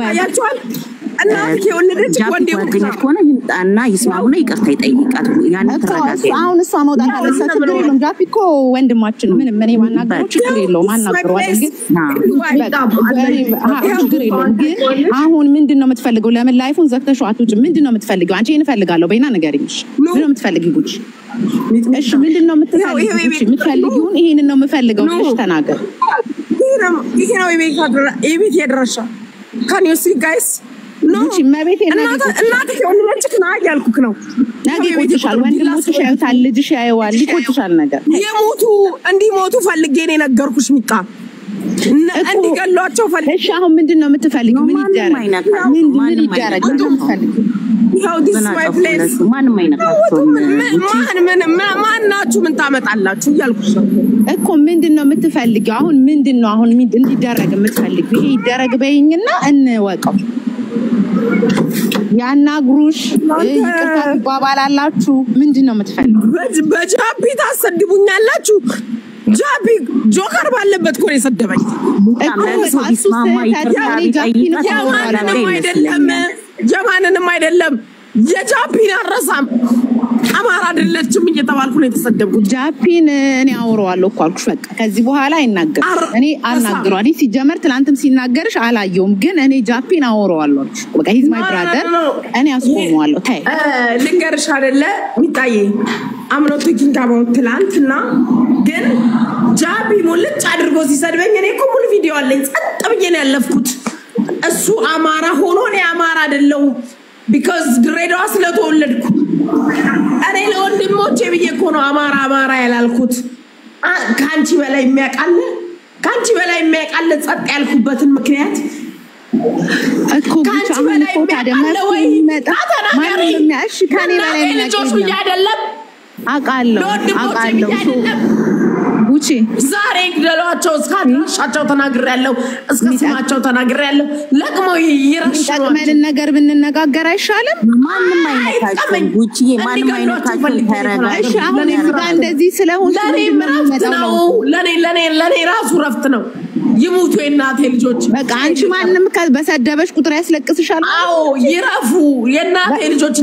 [SPEAKER 1] ያያችኋል። እናት የወለደች ወንዴ
[SPEAKER 5] ሆነ ይምጣና ይስማሙና ይቅርታ ይጠይቃት። ያን ተረጋጋ።
[SPEAKER 6] አሁን እሷ መውጣት አለበት። ችግር የለውም። ጃፒ እኮ ወንድማችን ነው። ምንም እኔ ማናገረው ችግር የለውም። ማናገረው አይደል? ችግር የለውም። ግን አሁን ምንድነው የምትፈልገው? ለምን ላይፉን ዘግተሽው አትውጭ? ምንድነው የምትፈልገው? አንቺ ይሄን ፈልጋለሁ በይና ንገሪኝ። ምንድነው የምትፈልጊው? ጉቺ እሺ ምንድነው የምትፈልጊው? የምትፈልጊውን ይሄንን ነው የምፈልገው ብለሽ ተናገር።
[SPEAKER 1] ይሄ ነው የቤት የድረሻ Can you see guys? No.
[SPEAKER 6] መቤቴ
[SPEAKER 1] እናት የወለደች ና ያልኩክ ነው።
[SPEAKER 6] ነገ ይቆጭሻል። ወንድሞችሽ ያዩታል፣ ልጅሽ ያየዋል። ይቆጭሻል ነገር
[SPEAKER 1] የሞቱ እንዲሞቱ ፈልጌ ነው የነገርኩሽ። ሚጣ እንዲገሏቸው ፈልጌ።
[SPEAKER 6] እሺ አሁን ምንድነው የምትፈልጊው? ምን ይደረግ? ምን ይደረግ? ምንድነው የምትፈልጊው?
[SPEAKER 1] ይኸው this my place
[SPEAKER 5] ማንም አይነካቸውም።
[SPEAKER 1] ማናችሁ ምን ታመጣላችሁ እያልኩሽ
[SPEAKER 6] እኮ ምንድነው የምትፈልጊው? አሁን ምንድነው አሁን እንዲደረግ የምትፈልጊው? ይሄ ይደረግ በይኝና እንወቀው። ያናግሩሽ ይቅርታ ትባባላላችሁ። ምንድነው የምትፈልጊው?
[SPEAKER 1] በጃፒ ታሰድቡኛላችሁ። ጃፒ ጆከር ባለበት እኮ የሰደበኝ ጀማንንም አይደለም የጃፒን አረሳም። አማራ አይደለችም እየተባልኩ ነው የተሰደብኩት።
[SPEAKER 6] ጃፒን እኔ አወራዋለሁ እኮ አልኩሽ። በቃ ከዚህ በኋላ አይናገር። እኔ አናግረዋለሁ። ሲጀመር ትላንትም ሲናገርሽ አላየውም፣ ግን እኔ ጃፒን አወራዋለሁ አልኩሽ። በቃ ሂዝ ማይ ብራዘር እኔ አስቆመዋለሁ። ታይ
[SPEAKER 1] ልንገርሽ አይደለ ሚጣዬ አምኖ ቲኪንግ አባውት ትላንትና ግን ጃፒ ሙልጭ አድርጎ ሲሰድበኝ እኔ እኮ ሙሉ ቪዲዮ አለኝ። ጸጥ ብዬ ነው ያለፍኩት። እሱ አማራ ሆኖ እኔ አማራ አይደለሁም because ድሬዳዋ ስለተወለድኩ እኔ ለወንድሞቼ ብዬ እኮ ነው አማራ ያላልኩት። ካንቺ በላይ የሚያቃለ ጸጥ ያልኩበትን ምክንያት
[SPEAKER 6] እኮ ብቻ አሁን እኮ ታዲያ መጣ ማን የሚያሽ ካኔ በላይ የሚያቃለ አይደለም። አቃለው ጉቺ
[SPEAKER 1] ዛሬ ግደሏቸው እስካድራሻቸው ተናግሬያለሁ። እስከ ስማቸው ተናግሬያለሁ። ለቅመው ይረሽሉ
[SPEAKER 6] ጠቅመን ነገር ብንነጋገር አይሻልም?
[SPEAKER 5] ማንም አይነካቸውም። ጉቺ ማንም አይነካቸውም። ተረጋጊ።
[SPEAKER 6] አሁን እዚህ ጋር እንደዚህ ስለሆነ
[SPEAKER 1] ለኔ ራሱ ረፍት ነው። ይሙቱ የናቴ ልጆች
[SPEAKER 2] በቃ አንቺ ማንንም በሰደበሽ ቁጥር ያስለቅስሻል
[SPEAKER 1] አዎ ይረፉ የናቴ ልጆች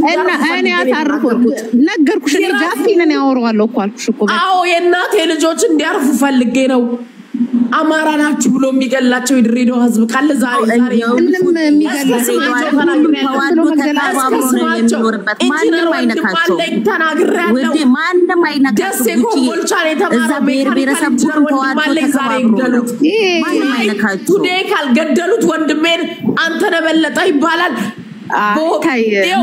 [SPEAKER 2] እኔ አታርኩት ነገርኩሽ እኔ ጃፒንን ያወራዋለሁ እኮ አልኩሽ እኮ
[SPEAKER 1] አዎ የናቴ ልጆች እንዲያርፉ ፈልጌ ነው አማራ ናችሁ ብሎ የሚገላቸው የድሬዳዋ ህዝብ ካለ ዛሬ
[SPEAKER 2] ምንም የሚገላቸው
[SPEAKER 5] ማንም አይነካቸው ማንም አይነካቸው እዛ ብሔረሰብ ሁሉ ተዋዶ ተከባብሮ ማንም አይነካቸው
[SPEAKER 1] ቱዴ ካልገደሉት ወንድሜን አንተ ነበለጠ ይባላል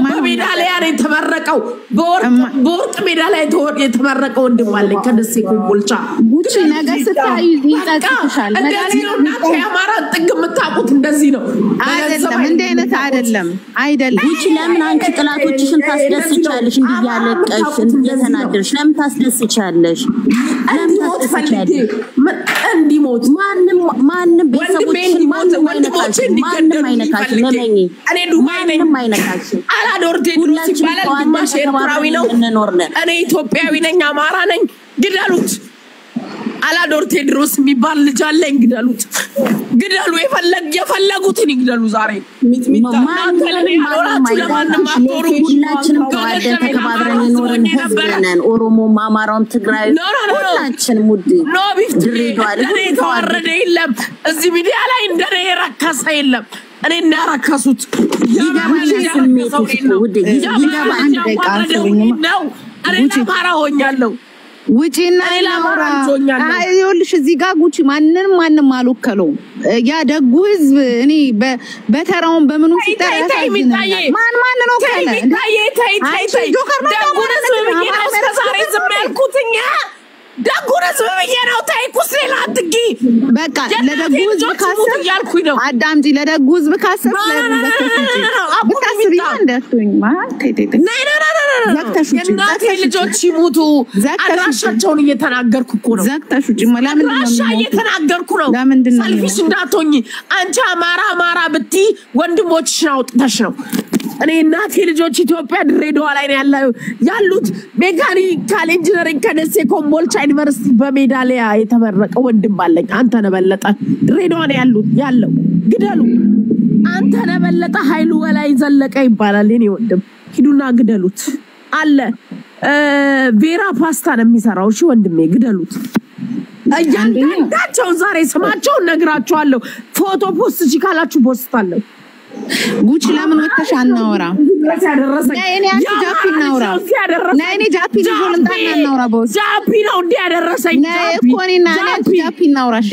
[SPEAKER 1] በሜዳሊያ ነው የተመረቀው በወርቅ ሜዳሊያ የተመረቀው ወንድም አለኝ ከደሴ ኮምቦልቻ
[SPEAKER 2] ጉቺ ነገር ስታይ ይጣጣሻል
[SPEAKER 1] እንደዚህ ነው እናንተ የአማራ ጥግ የምታውቁት እንደዚህ ነው
[SPEAKER 2] አይደለም እንደ አይነት አይደለም
[SPEAKER 5] ጉቺ ለምን አንቺ ጥላቶችሽን ታስደስቻለሽ እንዲያለቀሽ እንዲተናደርሽ ለምን ታስደስቻለሽ
[SPEAKER 1] እንዲሞት
[SPEAKER 5] ማንም ቤተሰቦችሽን ማንም አይነካሽ ለምን
[SPEAKER 1] እኔ ዱባይ ነኝ አላዶርቴ ድሮስ ይባላል ግማሽ ኤርትራዊ ነው እኔ ኢትዮጵያዊ ነኝ አማራ ነኝ ግደሉት አላዶርቴ ድሮስ የሚባል ልጅ አለኝ ግደሉት ግደሉ የፈለጉትን ይግደሉ ዛሬ
[SPEAKER 5] ሁላችንም ተዋደን ተከባብረን የኖርን ህዝብ ነን ኦሮሞም አማራውም ትግራይ ሁላችንም ውድ
[SPEAKER 1] ድሬዳዋ ተዋረደ የለም እዚህ ሚዲያ ላይ እንደኔ የረከሰ የለም እኔ እናራከሱት
[SPEAKER 5] ይገባል ስሜት ውድ ይገባል
[SPEAKER 1] ነው እኔ አማራ ሆኛለሁ
[SPEAKER 2] ውጪና ለማራ አይውልሽ እዚህ ጋር ጉቺ ማንንም አልወከለው ያ ደጉ ህዝብ እኔ በተራውን በምኑ ሲጠራ ማን ነው ከለ
[SPEAKER 1] ታይ ጆከር ደጉ ህዝብ ነው እስከዛሬ ዝም ያልኩትኛ ደጉ ህዝብ ነው ታይ ኩስሌላ አትጊ
[SPEAKER 2] በቃ ለደጉ ህዝብ ካሰብ ያልኩኝ ነው አዳምጂ ለደጉ ህዝብ ካሰብ ብታስቢ እንደቱኝ
[SPEAKER 1] የናቴ ልጆች ይሙቱ አድራሻቸውን እየተናገርኩ እኮ ነው
[SPEAKER 2] ዘክተሹ ለምን
[SPEAKER 1] እየተናገርኩ ነው ሰልፊሽ እንዳትሆኚ አንቺ አማራ ብቲ ወንድሞችሽን አውጥተሽ ነው እኔ እናቴ ልጆች ኢትዮጵያ ድሬዳዋ ላይ ነው ያሉት ሜካኒካል ኢንጂነሪንግ ከደሴ ኮምቦልቻ ዩኒቨርሲቲ በሜዳሊያ የተመረቀ ወንድም አለኝ አንተ ነበለጠ ድሬዳዋ ነው ያለው ግደሉ አንተ ነበለጠ ኃይሉ በላይ ዘለቀ ይባላል የኔ ወንድም ሂዱና ግደሉት አለ ቬራ ፓስታ ነው የሚሰራው እሺ ወንድሜ ግደሉት እያንዳንዳቸው ዛሬ ስማቸውን ነግራቸዋለሁ ፎቶ ፖስት ሲካላችሁ ፖስታለሁ
[SPEAKER 2] ጉቺ ለምን ወጥተሽ አናወራ ነይኔ አንቺ ጃፒ እናውራ ነይኔ ጃፒ ልጆልንታና እናውራ ቦስ
[SPEAKER 1] ጃፒ ነው እንዴ ያደረሰኝ
[SPEAKER 2] ነይ እኮ እኔና አንቺ ጃፒ እናውራ እሺ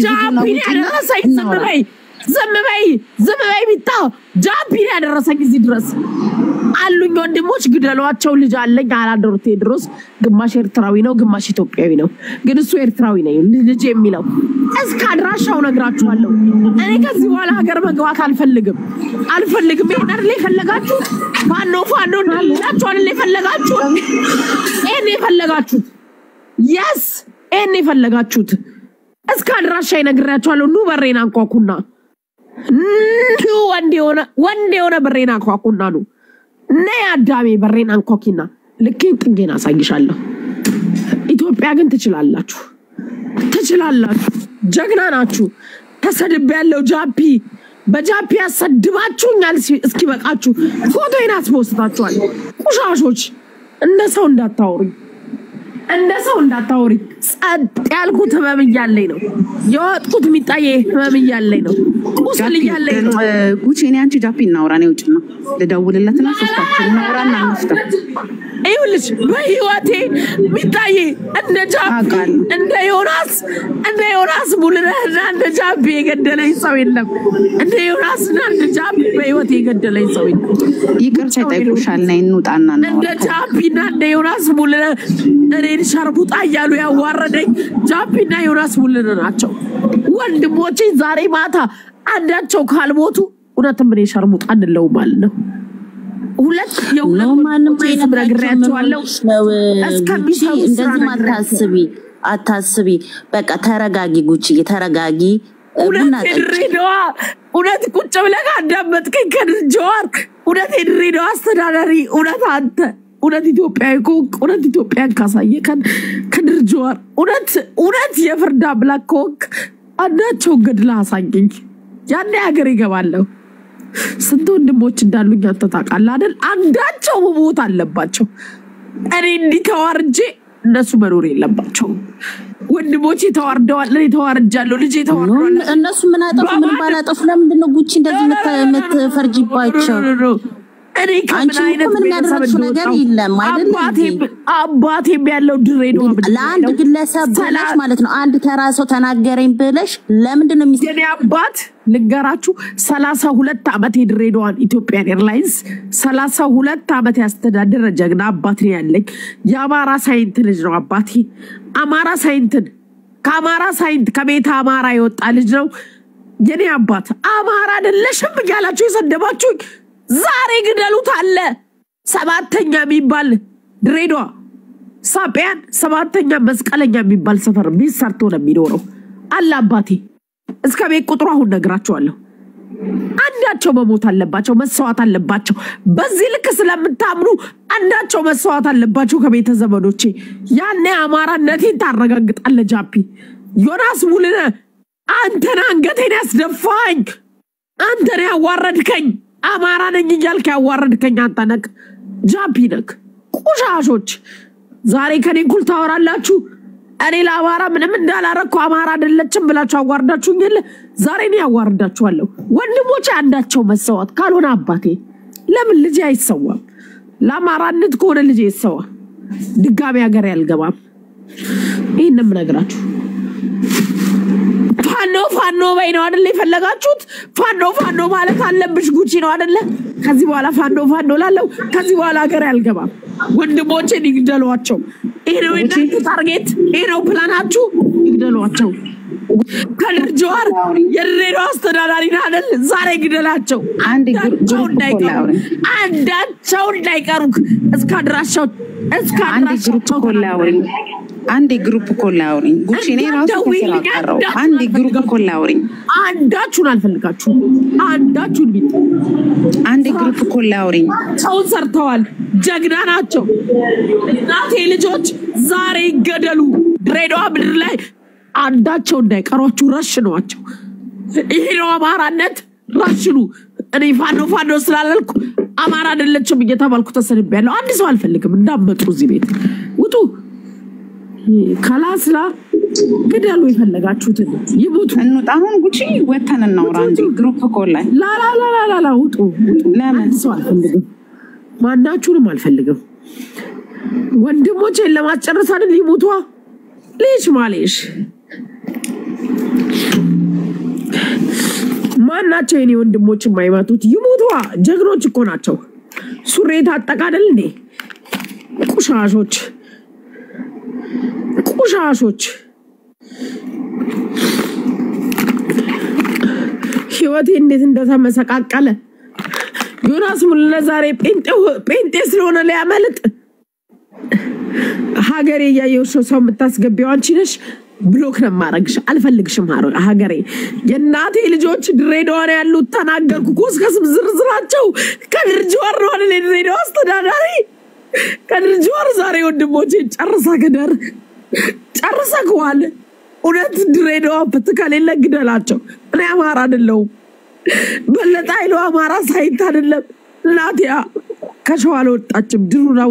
[SPEAKER 1] ዝም በይ ቢታ ጃፒ ያደረሰኝ እዚህ ድረስ አሉኝ ወንድሞች ግደሏቸው ልጅ አለኝ አላዶርቴ ድሮስ ግማሽ ኤርትራዊ ነው ግማሽ ኢትዮጵያዊ ነው ግን እሱ ኤርትራዊ ነው ልጅ የሚለው እስከ አድራሻው ነግራችኋለሁ እኔ ከዚህ በኋላ ሀገር መግባት አልፈልግም ይሄን አይደል የፈለጋችሁ ፋኖ እንደላችሁ አይደል የፈለጋችሁ እኔ የፈለጋችሁት yes እኔ የፈለጋችሁት እስከ አድራሻ ነግራችኋለሁ ኑ በሬና አንኳኩና ወንድ የሆነ በሬና አንኳኩና ኑ ነይ አዳሜ በሬና አንኳኪና ልኬን ጥንጌና አሳይሻለሁ ኢትዮጵያ ግን ትችላላችሁ ጀግና ናችሁ ተሰድብ ያለው ጃፒ በጃፒ ያሰድባችሁኛል እስኪ በቃችሁ ፎቶዬን አስፖስታችኋል ቁሻሾች እንደ ሰው እንዳታወሪ ጸጥ ያልኩት ህመም እያለኝ ነው የወጥኩት ሚጣዬ ህመም እያለኝ ነው ቁስል እያለኝ ነው
[SPEAKER 2] ጉቺ እኔ አንቺ ጃፒ እናውራ ነው ውጭና ልደውልለትና ሶስታችን እናውራና እንፍታ
[SPEAKER 1] ይኸውልሽ በህይወቴ ሚጣዬ እንደ ጃፒ እንደ ዮናስ ሙሉነህና እንደ ጃፒ የገደለኝ ሰው የለም እንደ ዮናስና እንደ ጃፒ በህይወቴ የገደለኝ ሰው የለም
[SPEAKER 2] ይቅርታ ይጠይቁሻል ነይ እንውጣና ነው
[SPEAKER 1] እንደ ጃፒና እንደ ዮናስ ሙሉነህ እኔን ሸርቡጣ እያሉ ያዋረደኝ ጃፒና ዮናስ ሙሉነህ ናቸው ወንድሞቼ ዛሬ ማታ አንዳቸው ካልሞቱ እውነትም እኔ ሸርቡጣ አይደለሁም ማለት ነው ሁለት
[SPEAKER 5] ማንም አይነግራቸዋለሁ እስከሚሰው እንደዚህ አታስቢ በቃ ተረጋጊ ጉቺ ተረጋጊ
[SPEAKER 1] እውነት ቁጭ ብለህ አዳመጥከኝ ከድርጅዋር እውነት የድሬዳዋ አስተዳዳሪ እውነት አንተ እውነት ኢትዮጵያዊ ኮንክ እውነት ኢትዮጵያን ካሳየከን ከድርጅዋር እውነት የፍርድ አምላክ ኮንክ አንዳቸው ገድላ አሳየኝ ያኔ ሀገር ይገባለሁ ስንት ወንድሞች እንዳሉኝ አንተ ታውቃለህ አይደል አንዳቸው መሞት አለባቸው እኔ እንዲተዋርጄ እነሱ መኖር የለባቸው ወንድሞቼ ተዋርደዋል እኔ ተዋርጃለሁ ልጄ ተዋርዷል
[SPEAKER 5] እነሱ ምን አጠፉ ምን ባላጠፉ ለምንድነው ጉቺ እንደዚህ የምትፈርጂባቸው እኔ ከምን አይነት ቤተሰብ ነገር የለም አይደል አባቴም ያለው ድሬዳዋ ለአንድ ግለሰብ ብለሽ ማለት ነው አንድ ተራሰው ተናገረኝ ብለሽ ለምንድነው
[SPEAKER 1] የኔ አባት ልንገራችሁ 32 አመት የድሬዳዋን ኢትዮጵያን ኤርላይንስ 32 አመት ያስተዳደረ ጀግና አባት ነው ያለኝ የአማራ ሳይንት ልጅ ነው አባቴ አማራ ሳይንትን ከአማራ ሳይንት ከቤተ አማራ የወጣ ልጅ ነው የኔ አባት አማራ አይደለሽም ያላችሁ የሰደባችሁኝ ዛሬ ግደሉት አለ ሰባተኛ የሚባል ድሬዳዋ ሳቢያን ሰባተኛ መስቀለኛ የሚባል ሰፈር ቢሰርቶ ነው የሚኖረው አለ አባቴ እስከ ቤት ቁጥሩ አሁን ነግራቸዋለሁ አንዳቸው መሞት አለባቸው መስዋዕት አለባቸው በዚህ ልክ ስለምታምኑ አንዳቸው መስዋዕት አለባቸው ከቤተ ዘመዶቼ ያኔ አማራነቴን ታረጋግጣለ ጃፒ ዮናስ ሙሉነ አንተና አንገቴን ያስደፋኝ አንተና ያዋረድከኝ አማራ ነኝ እያልክ ያዋረድከኝ አንተ ነክ ጃፒ ነክ ቁሻሾች ዛሬ ከኔ ኩል ታወራላችሁ እኔ ለአማራ ምንም እንዳላረኩ አማራ አይደለችም ብላችሁ አዋርዳችሁኝ የለ ዛሬ ነው ያዋርዳችኋለሁ ወንድሞቼ አንዳቸው መስዋዕት ካልሆነ አባቴ ለምን ልጅ አይሰዋም ለአማራነት ከሆነ ልጅ ይሰዋ ድጋሚ ሀገር ያልገባም ይሄንም ነግራችሁ ፋኖ በይ ነው አይደል ይፈልጋችሁት ፋኖ ማለት አለብሽ ጉቺ ነው አይደል ከዚህ በኋላ ፋኖ ላለው ከዚህ በኋላ ሀገር ያልገባም ወንድሞቼ ይግደሏቸው ይሄ ነው የእናንተ ታርጌት ይሄ ነው ፕላናችሁ ይግደሏቸው ከድርጅዋር የድሬዳዋ አስተዳዳሪ አይደል ዛሬ ግደላቸው አንዳቸው እንዳይቀሩ እስካድራሻው
[SPEAKER 6] አንድ ግሩፕ ኮላውሪ ጉቺ ነው ራሱ ተሰራቀረው አንድ ግሩፕ ኮላውሪ
[SPEAKER 1] አንዳችሁን አልፈልጋችሁ አንዳችሁን ቢት
[SPEAKER 6] አንድ ግሩፕ ኮላውሪ
[SPEAKER 1] ሰው ሰርተዋል ጀግና ናቸው እናቴ ልጆች ዛሬ ገደሉ ድሬዳዋ ምድር ላይ አንዳቸው እንዳይቀሯችሁ ረሽኗቸው ይሄ ነው አማራነት ረሽኑ እኔ ፋኖ ስላልኩ አማራ አይደለችም እየተባልኩ ተሰድቤያለሁ አንድ ሰው አልፈልግም እንዳመጡ እዚህ ቤት ውጡ ካላስላ ግደሉ ይፈልጋችሁት ይሙቱ
[SPEAKER 6] እንውጣ አሁን ጉቺ ወተን እናውራ እንጂ ግሩፕ ኮል ላይ
[SPEAKER 1] ላ ውጡ ለምን ሰው አልፈልግም ማናችሁንም አልፈልግም ወንድሞቼን ለማስጨረስ አይደል ይሙቷ ልጅ ማለሽ ማናቸው የኔ ወንድሞች የማይማቱት ይሙቷ ጀግኖች እኮ ናቸው ሱሬት አጠቃደል እንዴ ቁሻሾች ህይወቴ እንዴት እንደተመሰቃቀለ ዮናስ ሙሉነ ዛሬ ጴንጤ ስለሆነ ሊያመልጥ ሀገሬ ያየው ሰው የምታስገቢው አንቺ ነሽ ብሎክ ነው ማረግሽ አልፈልግሽም ሀገሬ የናቴ ልጆች ድሬዳዋ ነው ያሉት ተናገርኩ ኮስከስም ዝርዝራቸው ከድርጅዋር ነው አይደል ድሬዳዋ አስተዳዳሪ ከድርጅዋር ዛሬ ወንድሞቼ ጨርሰከዋል እውነት ድሬዳዋ በትከሌለ ግደላቸው እኔ አማራ አይደለሁም በለጣይሎ አማራ ሳይት አይደለም እናቴ ከሸዋ አልወጣችም ድሩና